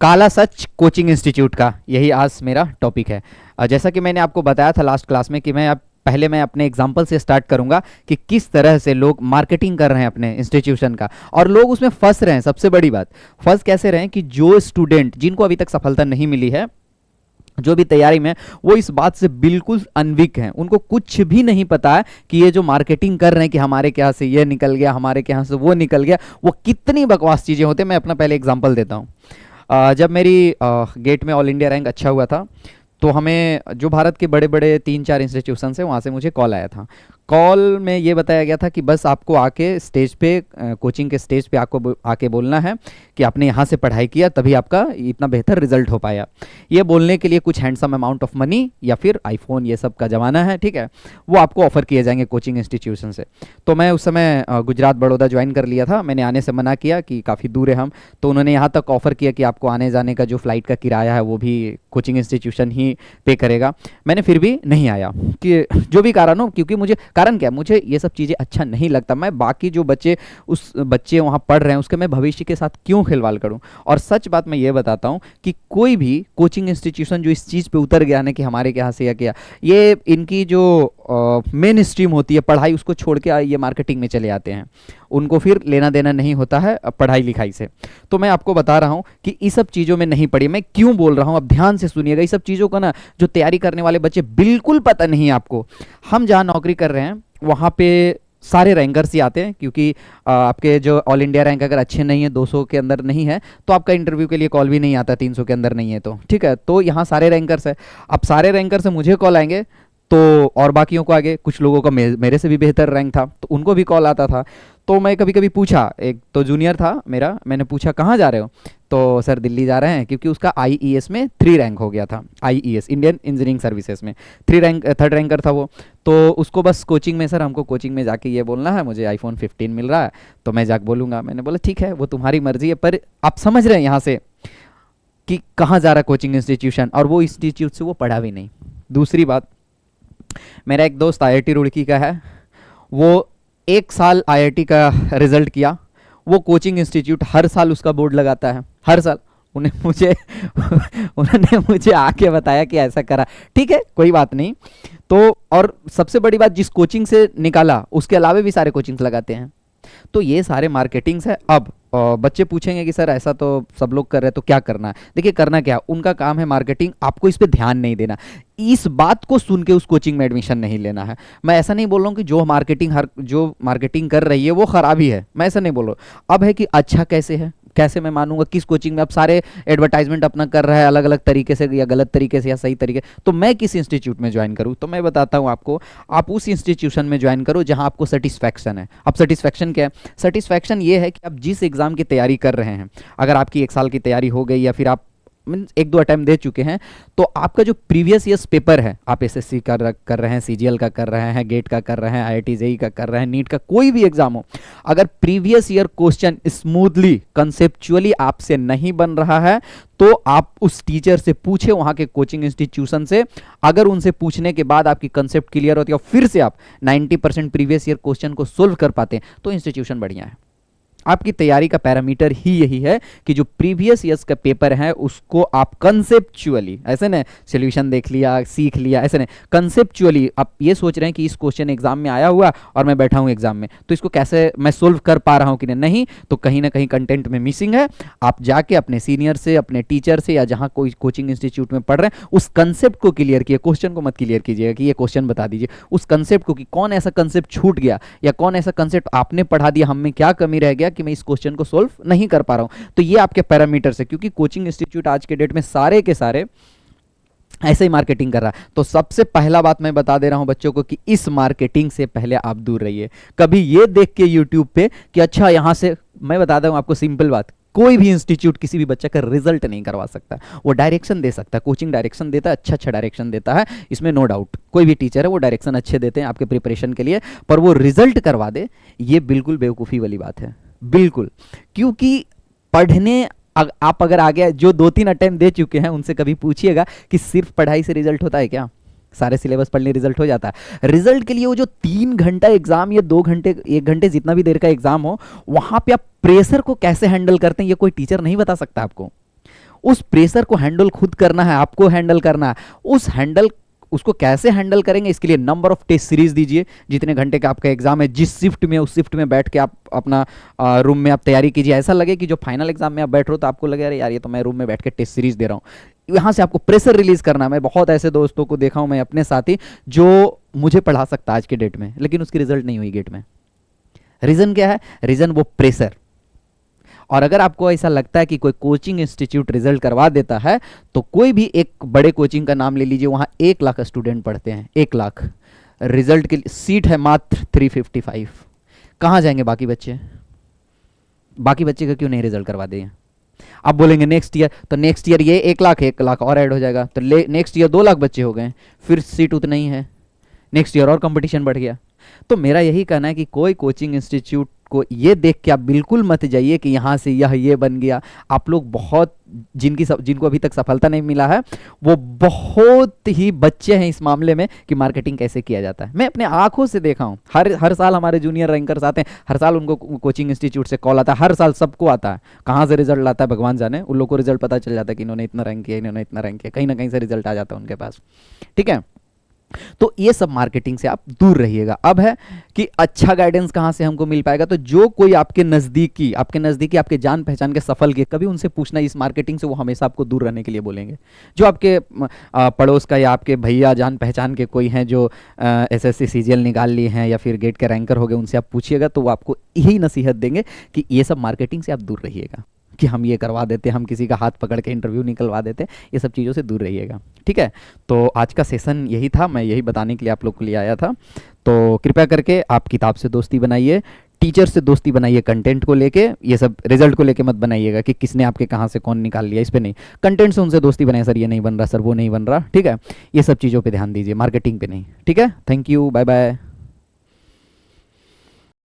काला सच coaching institute का, यही आज मेरा टॉपिक है। जैसा कि मैंने आपको बताया था लास्ट क्लास में कि पहले मैं अपने एग्जाम्पल से स्टार्ट करूंगा कि किस तरह से लोग मार्केटिंग कर रहे हैं अपने इंस्टीट्यूशन का, और लोग उसमें फंस रहे हैं। सबसे बड़ी बात, फंस कैसे रहे हैं कि जो स्टूडेंट जिनको अभी तक सफलता नहीं मिली है, जो भी तैयारी में, वो इस बात से बिल्कुल अनविक हैं। उनको कुछ भी नहीं पता है कि ये जो मार्केटिंग कर रहे हैं कि हमारे के यहाँ से ये निकल गया, हमारे के यहाँ से वो निकल गया, वो कितनी बकवास चीज़ें होती हैं। मैं अपना पहले एग्जांपल देता हूँ। जब मेरी गेट में ऑल इंडिया रैंक अच्छा हुआ था, तो हमें जो भारत के बड़े बड़े 3-4 इंस्टीट्यूशन से, वहाँ से मुझे कॉल आया था। कॉल में ये बताया गया था कि बस आपको आके स्टेज पे, कोचिंग के स्टेज पे आपको आके बोलना है कि आपने यहाँ से पढ़ाई किया, तभी आपका इतना बेहतर रिजल्ट हो पाया। ये बोलने के लिए कुछ हैंडसम अमाउंट ऑफ मनी या फिर आईफोन, ये सब का ज़माना है, ठीक है, वो आपको ऑफर किए जाएंगे कोचिंग इंस्टीट्यूशन से। तो मैं उस समय गुजरात बड़ौदा ज्वाइन कर लिया था। मैंने आने से मना किया कि काफ़ी दूर है हम, तो उन्होंने यहाँ तक ऑफ़र किया कि आपको आने जाने का जो फ़्लाइट का किराया है वो भी कोचिंग इंस्टीट्यूशन ही पे करेगा। मैंने फिर भी नहीं आया, कि जो भी कारण हो, क्योंकि मुझे, कारण क्या, मुझे ये सब चीज़ें अच्छा नहीं लगता। मैं बाकी जो बच्चे वहाँ पढ़ रहे हैं उसके मैं भविष्य के साथ क्यों खिलवाड़ करूँ। और सच बात मैं ये बताता हूँ कि कोई भी कोचिंग इंस्टीट्यूशन जो इस चीज़ पे उतर गया ना कि हमारे यहाँ से या क्या, ये इनकी जो मेन स्ट्रीम होती है पढ़ाई, उसको छोड़ के ये मार्केटिंग में चले आते हैं। उनको फिर लेना देना नहीं होता है पढ़ाई लिखाई से। तो मैं आपको बता रहा हूँ कि इस सब चीज़ों में नहीं पड़ी। मैं क्यों बोल रहा हूँ, अब ध्यान से सुनिएगा। इस सब चीज़ों को ना, जो तैयारी करने वाले बच्चे, बिल्कुल पता नहीं है आपको। हम जहाँ नौकरी कर रहे हैं वहाँ पे सारे रैंकर्स ही आते हैं, क्योंकि आपके जो ऑल इंडिया रैंक अगर अच्छे नहीं है, 200 के अंदर नहीं है, तो आपका इंटरव्यू के लिए कॉल भी नहीं आता, 300 के अंदर नहीं है तो, ठीक है। तो यहाँ सारे रैंकर्स है। अब सारे रैंकर से मुझे कॉल आएंगे, तो और बाकियों को आगे, कुछ लोगों का मेरे से भी बेहतर रैंक था, तो उनको भी कॉल आता था। तो मैं कभी कभी पूछा, एक तो जूनियर था मेरा, मैंने पूछा कहाँ जा रहे हो, तो सर दिल्ली जा रहे हैं, क्योंकि उसका आईईएस में 3 रैंक हो गया था। आईईएस, इंडियन इंजीनियरिंग सर्विसेज में 3rd रैंकर था वो। तो उसको बस कोचिंग में, सर हमको कोचिंग में जाके ये बोलना है, मुझे आईफोन 15 मिल रहा है, तो मैं जाके बोलूँगा। मैंने बोला ठीक है, वो तुम्हारी मर्जी है, पर आप समझ रहे हैं यहाँ से कि कहाँ जा रहा है कोचिंग इंस्टीट्यूशन, और वो इंस्टीट्यूट से वो पढ़ा भी नहीं। दूसरी बात, मेरा एक दोस्त आईआईटी रुड़की का है, वो 1 साल आईआईटी का रिजल्ट किया, वो कोचिंग इंस्टीट्यूट हर साल उसका बोर्ड लगाता है, हर साल। उन्होंने मुझे आके बताया कि ऐसा करा, ठीक है कोई बात नहीं। तो और सबसे बड़ी बात, जिस कोचिंग से निकाला उसके अलावा भी सारे कोचिंग्स लगाते हैं। तो ये सारे मार्केटिंग्स है। अब बच्चे पूछेंगे कि सर ऐसा तो सब लोग कर रहे हैं, तो क्या करना है। देखिए करना क्या, उनका काम है मार्केटिंग, आपको इस पे ध्यान नहीं देना। इस बात को सुन के उस कोचिंग में एडमिशन नहीं लेना है। मैं ऐसा नहीं बोल रहा हूँ कि जो मार्केटिंग कर रही है वो खराब ही है, मैं ऐसा नहीं बोल रहा हूँ। अब है कि अच्छा कैसे है, कैसे मैं मानूंगा किस कोचिंग में। अब सारे एडवर्टाइजमेंट अपना कर रहा है अलग अलग तरीके से, या गलत तरीके से या सही तरीके, तो मैं किस इंस्टीट्यूट में ज्वाइन करूँ। तो मैं बताता हूँ आपको, आप उस इंस्टीट्यूशन में ज्वाइन करो जहाँ आपको सेटिस्फैक्शन है। अब सेटिस्फैक्शन क्या है, सेटिस्फैक्शन ये है कि आप जिस एग्जाम की तैयारी कर रहे हैं, अगर आपकी 1 साल की तैयारी हो गई, या फिर आप 1-2 अटेम्प्ट दे चुके हैं, तो आपका जो प्रीवियस ईयर्स पेपर है, आप एसएससी कर रहे हैं, सीजीएल का कर रहे हैं, गेट का कर रहे हैं, आईआईटी जेईई का कर रहे हैं, नीट का कोई भी एग्जाम हो, अगर previous year question smoothly conceptually आपसे नहीं बन रहा है, तो आप उस टीचर से पूछे, वहां के कोचिंग इंस्टीट्यूशन से। अगर उनसे पूछने के बाद आपकी कंसेप्ट क्लियर होती है और फिर से आप 90% प्रीवियस ईयर क्वेश्चन को सोल्व कर पाते हैं, तो इंस्टीट्यूशन बढ़िया है। आपकी तैयारी का पैरामीटर ही यही है कि जो प्रीवियस ईयर्स का पेपर है उसको आप कंसेप्चुअली, ऐसे ना सॉल्यूशन देख लिया सीख लिया, ऐसे नहीं, कंसेप्चुअली आप ये सोच रहे हैं कि इस क्वेश्चन एग्जाम में आया हुआ और मैं बैठा हूँ एग्जाम में, तो इसको कैसे मैं सोल्व कर पा रहा हूँ कि नहीं, तो कहीं ना कहीं कंटेंट में मिसिंग है। आप जाके अपने सीनियर से, अपने टीचर से, या जहाँ कोई कोचिंग इंस्टीट्यूट में पढ़ रहे हैं, उस कंसेप्ट को क्लियर किए, क्वेश्चन को मत क्लियर कीजिएगा कि ये क्वेश्चन बता दीजिए, उस कंसेप्ट को कि कौन ऐसा कंसेप्ट छूट गया, या कौन ऐसा कंसेप्ट आपने पढ़ा दिया, हम में क्या कमी रह गया कि मैं इस क्वेश्चन को सोल्व नहीं कर पा रहा हूं। तो ये आपके पैरामीटर्स है, क्योंकि कोचिंग इंस्टीट्यूट आज के डेट में सारे के सारे ऐसे ही मार्केटिंग कर रहा है। तो सबसे पहला बात मैं बता दे रहा हूं बच्चों को कि इस मार्केटिंग से पहले आप दूर रहिए। कभी ये देख के यूट्यूब पे कि अच्छा यहां से, मैं बता दूं आपको सिंपल बात, कोई भी इंस्टीट्यूट किसी भी बच्चे का रिजल्ट नहीं करवा सकता। वो डायरेक्शन दे सकता है, कोचिंग डायरेक्शन देता है, अच्छा डायरेक्शन देता है, इसमें नो डाउट। कोई भी टीचर है वो डायरेक्शन अच्छे देते हैं आपके प्रिपरेशन के लिए, पर वो रिजल्ट करवा दे, ये बिल्कुल बेवकूफ़ी वाली बात है, बिल्कुल। क्योंकि पढ़ने आप अगर आगे जो 2-3 अटेम्प्ट दे चुके हैं उनसे कभी पूछिएगा कि सिर्फ पढ़ाई से रिजल्ट होता है क्या? सारे सिलेबस पढ़ने रिजल्ट हो जाता है? रिजल्ट के लिए वो जो 3 घंटा एग्जाम या 2 घंटे 1 घंटे जितना भी देर का एग्जाम हो, वहां पे आप प्रेशर को कैसे हैंडल करते हैं ये कोई टीचर नहीं बता सकता आपको। उस प्रेशर को हैंडल खुद करना है, आपको हैंडल करना है। उसको कैसे हैंडल करेंगे, इसके लिए नंबर ऑफ टेस्ट सीरीज दीजिए। जितने घंटे का आपका एग्जाम है, जिस शिफ्ट में, उस शिफ्ट में बैठ के आप अपना रूम में आप तैयारी कीजिए। ऐसा लगे कि जो फाइनल एग्जाम में आप बैठ रहे हो तो आपको लगे अरे यार ये तो मैं रूम में बैठ के टेस्ट सीरीज दे रहा हूँ। यहाँ से आपको प्रेशर रिलीज करना है। मैं बहुत ऐसे दोस्तों को देखा हूँ, मैं अपने साथी, जो मुझे पढ़ा सकता आज के डेट में, लेकिन उसकी रिजल्ट नहीं हुई गेट में। रीजन क्या है? रीजन वो प्रेशर। और अगर आपको ऐसा लगता है कि कोई कोचिंग इंस्टीट्यूट रिजल्ट करवा देता है, तो कोई भी एक बड़े कोचिंग का नाम ले लीजिए, वहां 1 लाख स्टूडेंट पढ़ते हैं, 1 लाख। रिजल्ट के लिए सीट है मात्र 355। कहां जाएंगे बाकी बच्चे? बाकी बच्चे का क्यों नहीं रिजल्ट करवा दें? आप बोलेंगे नेक्स्ट ईयर, तो नेक्स्ट ईयर ये 1 लाख, 1 लाख और ऐड हो जाएगा, तो नेक्स्ट ईयर 2 लाख बच्चे हो गए, फिर सीट उतना ही है, नेक्स्ट ईयर और कंपटीशन बढ़ गया। तो मेरा यही कहना है कि कोई कोचिंग इंस्टीट्यूट को ये देख के आप बिल्कुल मत जाइए कि यहाँ से ये बन गया। आप लोग बहुत जिनको अभी तक सफलता नहीं मिला है, वो बहुत ही बच्चे हैं इस मामले में कि मार्केटिंग कैसे किया जाता है। मैं अपने आंखों से देखा हूँ, हर साल हमारे जूनियर रैंकर्स आते हैं, हर साल उनको कोचिंग इंस्टीट्यूट से कॉल आता है, हर साल सबको आता है। कहाँ से रिजल्ट आता है भगवान जाने, उन लोग को रिजल्ट पता चल जाता है कि इन्होंने इतना रैंक किया, इन्होंने इतना रैंक किया, कहीं ना कहीं से रिजल्ट आ जाता है उनके पास। ठीक है, तो ये सब मार्केटिंग से आप दूर रहिएगा। अब है कि अच्छा गाइडेंस कहां से हमको मिल पाएगा, तो जो कोई आपके नजदीकी आपके जान पहचान के सफल के, कभी उनसे पूछना इस मार्केटिंग से, वो हमेशा आपको दूर रहने के लिए बोलेंगे। जो आपके पड़ोस का या आपके भैया जान पहचान के कोई हैं जो एसएससी सीजीएल निकाल लिए हैं या फिर गेट के रैंकर हो गए, उनसे आप पूछिएगा तो वो आपको यही नसीहत देंगे कि ये सब मार्केटिंग से आप दूर रहिएगा, कि हम ये करवा देते, हम किसी का हाथ पकड़ के इंटरव्यू निकलवा देते, ये सब चीज़ों से दूर रहिएगा। ठीक है, तो आज का सेशन यही था, मैं यही बताने के लिए आप लोग को लिए आया था। तो कृपया करके आप किताब से दोस्ती बनाइए, टीचर से दोस्ती बनाइए कंटेंट को लेके, ये सब रिजल्ट को लेके मत बनाइएगा कि किसने आपके कहाँ से कौन निकाल लिया, इस पे नहीं। कंटेंट से उनसे दोस्ती बनाए, सर ये नहीं बन रहा, सर वो नहीं बन रहा। ठीक है, ये सब चीज़ों पे ध्यान दीजिए, मार्केटिंग पे नहीं। ठीक है, थैंक यू, बाय बाय।